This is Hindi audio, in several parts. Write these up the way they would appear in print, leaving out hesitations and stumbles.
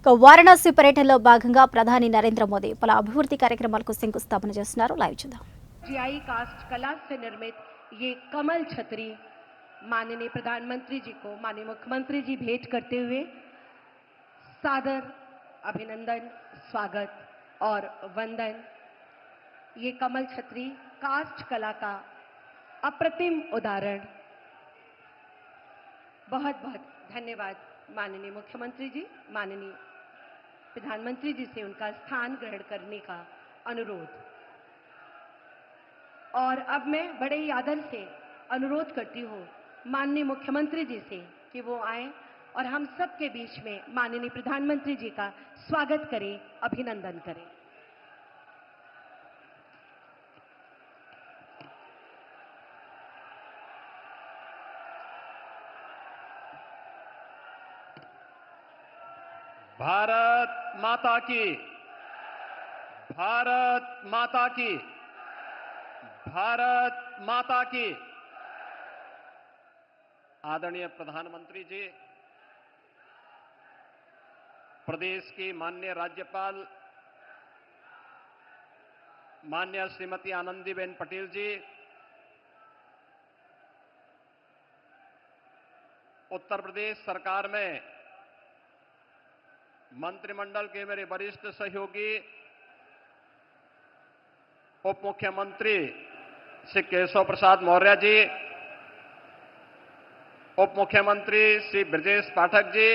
వారణాసి పర్యటనలో భాగంగా ప్రధాని నరేంద్ర మోదీ పలు అభివృద్ధి కార్యక్రమాలకు శంకుస్థాపన చేస్తున్నారు. లైవ్ చూద్దాం. जीआई कास्ट कला से निर्मित ये कमल छतरी माननीय प्रधानमंत्री जी को माननीय मुख्यमंत्री जी भेंट करते हुए सादर अभिनंदन, स्वागत और वंदन। ये कमल छतरी कास्ट कला का अप्रतिम उदाहरण। बहुत बहुत धन्यवाद माननीय मुख्यमंत्री जी, माननीय प्रधानमंत्री जी से उनका स्थान ग्रहण करने का अनुरोध। और अब मैं बड़े ही आदर से अनुरोध करती हूँ माननीय मुख्यमंत्री जी से कि वो आए और हम सबके बीच में माननीय प्रधानमंत्री जी का स्वागत करें, अभिनंदन करें। भारत माता की, भारत माता की, भारत माता की। आदरणीय प्रधानमंत्री जी, प्रदेश की माननीय राज्यपाल माननीय श्रीमती आनंदीबेन पटेल जी, उत्तर प्रदेश सरकार में मंत्रिमंडल के मेरे वरिष्ठ सहयोगी उप मुख्यमंत्री श्री केशव प्रसाद मौर्य जी, उप मुख्यमंत्री श्री ब्रजेश पाठक जी,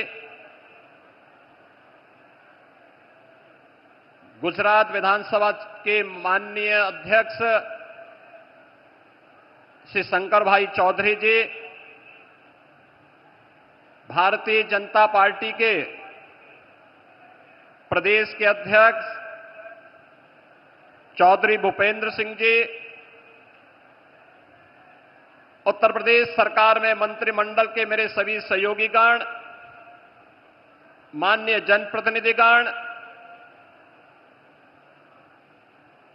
गुजरात विधानसभा के माननीय अध्यक्ष श्री शंकर भाई चौधरी जी, भारतीय जनता पार्टी के प्रदेश के अध्यक्ष चौधरी भूपेंद्र सिंह जी, उत्तर प्रदेश सरकार में मंत्रिमंडल के मेरे सभी सहयोगीगण, माननीय जनप्रतिनिधिगण,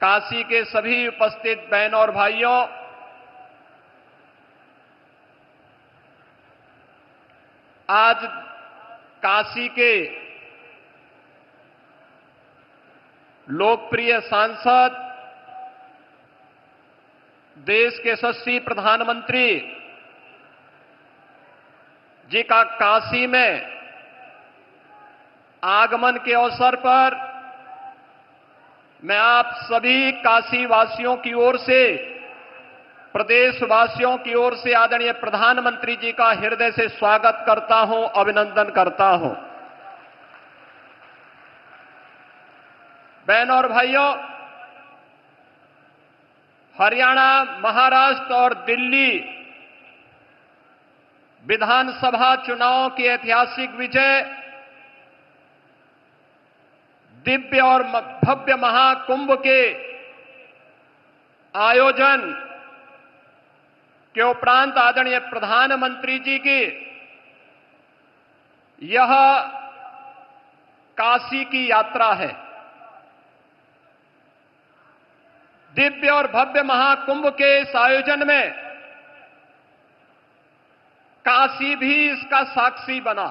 काशी के सभी उपस्थित बहनों और भाइयों, आज काशी के लोकप्रिय सांसद, देश के यशस्वी प्रधानमंत्री जी का काशी में आगमन के अवसर पर मैं आप सभी काशी वासियों की ओर से, प्रदेशवासियों की ओर से आदरणीय प्रधानमंत्री जी का हृदय से स्वागत करता हूं, अभिनंदन करता हूं। बहनों और भाइयों, हरियाणा, महाराष्ट्र और दिल्ली विधानसभा चुनावों की ऐतिहासिक विजय, दिव्य और भव्य महाकुंभ के आयोजन के उपरांत आदरणीय प्रधानमंत्री जी की यह काशी की यात्रा है। दिव्य और भव्य महाकुंभ के इस आयोजन में काशी भी इसका साक्षी बना।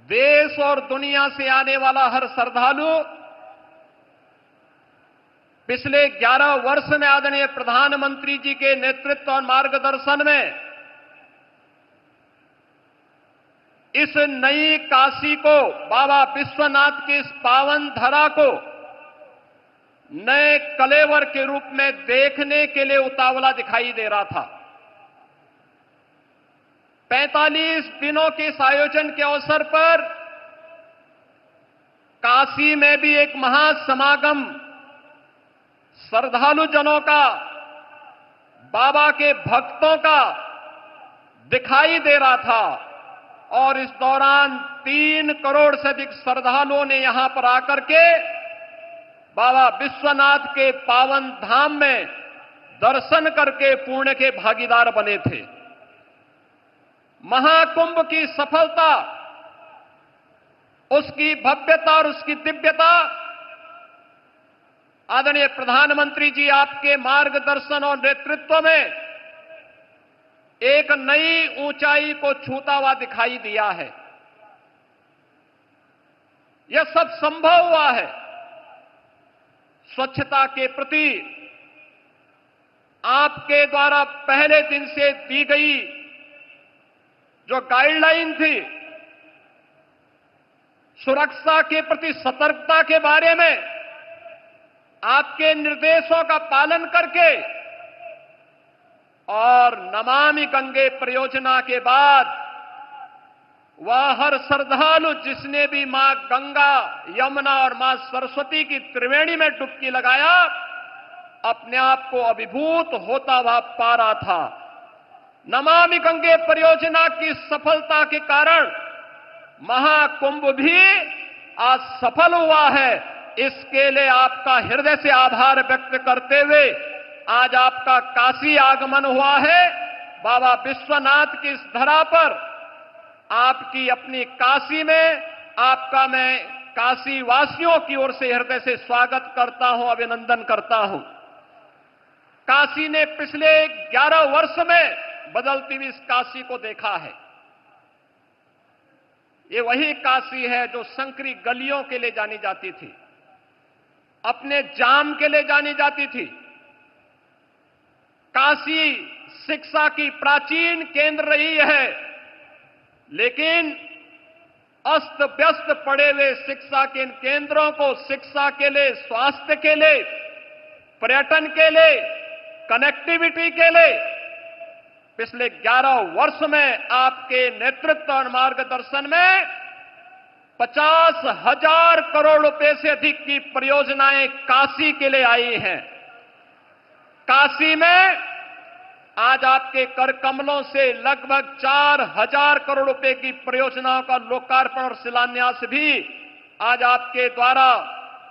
देश और दुनिया से आने वाला हर श्रद्धालु पिछले 11 वर्ष में आदरणीय प्रधानमंत्री जी के नेतृत्व और मार्गदर्शन में इस नई काशी को, बाबा विश्वनाथ की इस पावन धरा को नए कलेवर के रूप में देखने के लिए उतावला दिखाई दे रहा था। 45 दिनों के इस आयोजन के अवसर पर काशी में भी एक महासमागम श्रद्धालु जनों का, बाबा के भक्तों का दिखाई दे रहा था। और इस दौरान 3 करोड़ से अधिक श्रद्धालुओं ने यहां पर आकर के बाबा विश्वनाथ के पावन धाम में दर्शन करके पुण्य के भागीदार बने थे। महाकुंभ की सफलता, उसकी भव्यता और उसकी दिव्यता आदरणीय प्रधानमंत्री जी आपके मार्गदर्शन और नेतृत्व में एक नई ऊंचाई को छूता हुआ दिखाई दिया है। यह सब संभव हुआ है स्वच्छता के प्रति आपके द्वारा पहले दिन से दी गई जो गाइडलाइन थी, सुरक्षा के प्रति सतर्कता के बारे में आपके निर्देशों का पालन करके और नमामि गंगे परियोजना के बाद वह हर श्रद्धालु जिसने भी मां गंगा, यमुना और मां सरस्वती की त्रिवेणी में डुबकी लगाया, अपने आप को अभिभूत होता हुआ पा रहा था। नमामि गंगे परियोजना की सफलता के कारण महाकुंभ भी आज सफल हुआ है। इसके लिए आपका हृदय से आभार व्यक्त करते हुए आज आपका काशी आगमन हुआ है। बाबा विश्वनाथ की इस धरा पर आपकी अपनी काशी में आपका मैं काशी वासियों की ओर से हृदय से स्वागत करता हूं, अभिनंदन करता हूं। काशी ने पिछले 11 वर्ष में बदलती हुई इस काशी को देखा है। ये वही काशी है जो संकरी गलियों के लिए जानी जाती थी, अपने जाम के लिए जानी जाती थी। काशी शिक्षा की प्राचीन केंद्र रही है, लेकिन अस्त व्यस्त पड़े हुए शिक्षा के इन केंद्रों को शिक्षा के लिए, स्वास्थ्य के लिए, पर्यटन के लिए, कनेक्टिविटी के लिए पिछले 11 वर्ष में आपके नेतृत्व और मार्गदर्शन में 50,000 करोड़ रुपए से अधिक की परियोजनाएं काशी के लिए आई हैं। काशी में आज आपके कर कमलों से लगभग 4,000 करोड़ रुपए की परियोजनाओं का लोकार्पण और शिलान्यास भी आज आपके द्वारा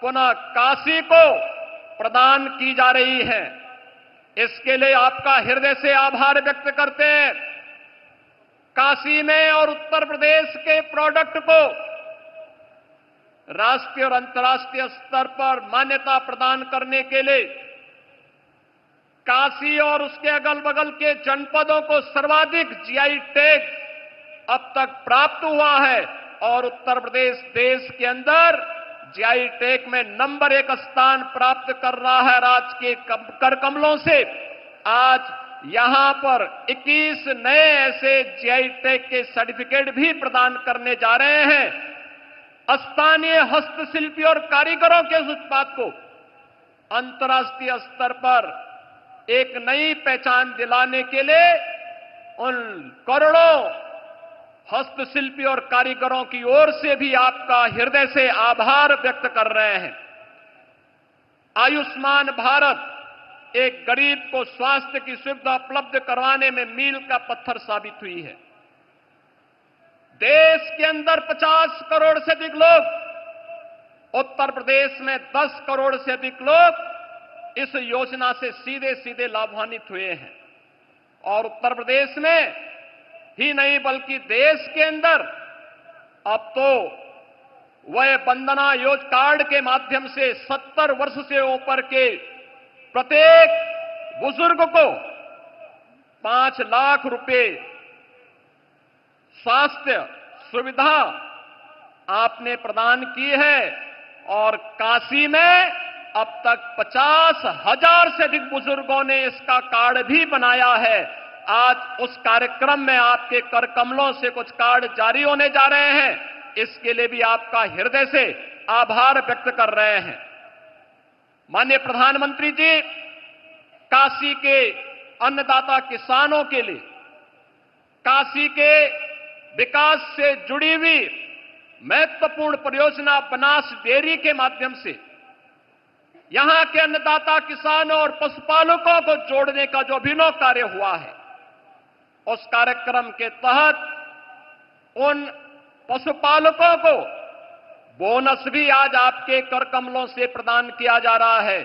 पुनः काशी को प्रदान की जा रही है। इसके लिए आपका हृदय से आभार व्यक्त करते हैं। काशी में और उत्तर प्रदेश के प्रोडक्ट को राष्ट्रीय और अंतर्राष्ट्रीय स्तर पर मान्यता प्रदान करने के लिए काशी और उसके अगल बगल के जनपदों को सर्वाधिक जीआई टैग अब तक प्राप्त हुआ है और उत्तर प्रदेश देश के अंदर जीआई टैग में नंबर 1 स्थान प्राप्त कर रहा है। राज्य के कर कमलों से आज यहां पर 21 नए ऐसे जीआई टैग के सर्टिफिकेट भी प्रदान करने जा रहे हैं। स्थानीय हस्तशिल्पी और कारीगरों के उस उत्पाद को अंतर्राष्ट्रीय स्तर पर एक नई पहचान दिलाने के लिए उन करोड़ों हस्तशिल्पी और कारीगरों की ओर से भी आपका हृदय से आभार व्यक्त कर रहे हैं। आयुष्मान भारत एक गरीब को स्वास्थ्य की सुविधा उपलब्ध करवाने में मील का पत्थर साबित हुई है। देश के अंदर 50 करोड़ से अधिक लोग, उत्तर प्रदेश में 10 करोड़ से अधिक लोग इस योजना से सीधे सीधे लाभान्वित हुए हैं और उत्तर प्रदेश में ही नहीं बल्कि देश के अंदर अब तो वह वंदना योजना कार्ड के माध्यम से 70 वर्ष से ऊपर के प्रत्येक बुजुर्ग को 5 लाख रुपए स्वास्थ्य सुविधा आपने प्रदान की है और काशी में अब तक 50,000 से अधिक बुजुर्गों ने इसका कार्ड भी बनाया है। आज उस कार्यक्रम में आपके कर कमलों से कुछ कार्ड जारी होने जा रहे हैं। इसके लिए भी आपका हृदय से आभार व्यक्त कर रहे हैं। माननीय प्रधानमंत्री जी, काशी के अन्नदाता किसानों के लिए काशी के विकास से जुड़ी हुई महत्वपूर्ण परियोजना बनास डेयरी के माध्यम से यहां के अन्नदाता किसानों और पशुपालकों को जोड़ने का जो अभिनव कार्य हुआ है, उस कार्यक्रम के तहत उन पशुपालकों को बोनस भी आज आपके कर कमलों से प्रदान किया जा रहा है।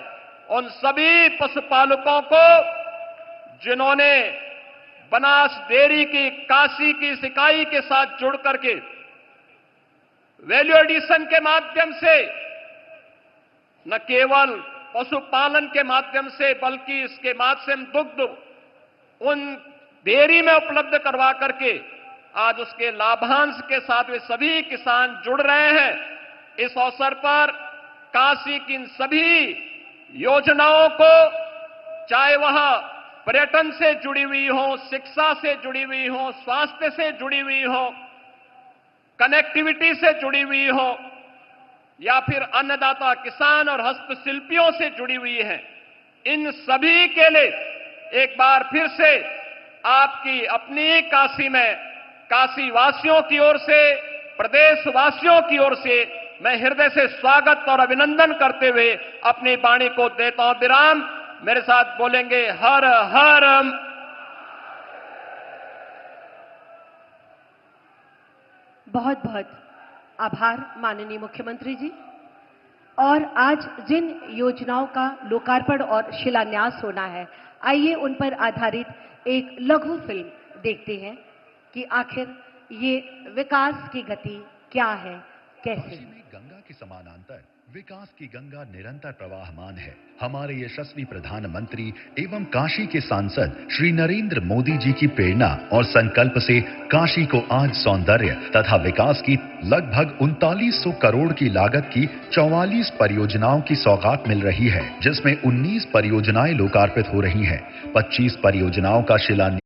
उन सभी पशुपालकों को जिन्होंने बनास डेयरी की काशी की इकाई के साथ जुड़ करके वैल्यू एडिशन के माध्यम से न केवल पशुपालन के माध्यम से बल्कि इसके माध्यम दुग्ध उन डेयरी में उपलब्ध करवा करके आज उसके लाभांश के साथ वे सभी किसान जुड़ रहे हैं। इस अवसर पर काशी की इन सभी योजनाओं को, चाहे वह पर्यटन से जुड़ी हुई हो, शिक्षा से जुड़ी हुई हो, स्वास्थ्य से जुड़ी हुई हो, कनेक्टिविटी से जुड़ी हुई हो, या फिर अन्नदाता किसान और हस्तशिल्पियों से जुड़ी हुई है, इन सभी के लिए एक बार फिर से आपकी अपनी काशी में काशी वासियों की ओर से, प्रदेशवासियों की ओर से मैं हृदय से स्वागत और अभिनंदन करते हुए अपनी वाणी को देता हूं विराम। मेरे साथ बोलेंगे हर हर। बहुत बहुत आभार माननीय मुख्यमंत्री जी। और आज जिन योजनाओं का लोकार्पण और शिलान्यास होना है, आइए उन पर आधारित एक लघु फिल्म देखते हैं कि आखिर ये विकास की गति क्या है, कैसे। काशी में गंगा के समानांतर विकास की गंगा निरंतर प्रवाहमान है। हमारे यशस्वी प्रधानमंत्री एवं काशी के सांसद श्री नरेंद्र मोदी जी की प्रेरणा और संकल्प से काशी को आज सौंदर्य तथा विकास की लगभग 3900 करोड़ की लागत की 44 परियोजनाओं की सौगात मिल रही है, जिसमें 19 परियोजनाएं लोकार्पित हो रही हैं, 25 परियोजनाओं का शिलान्यास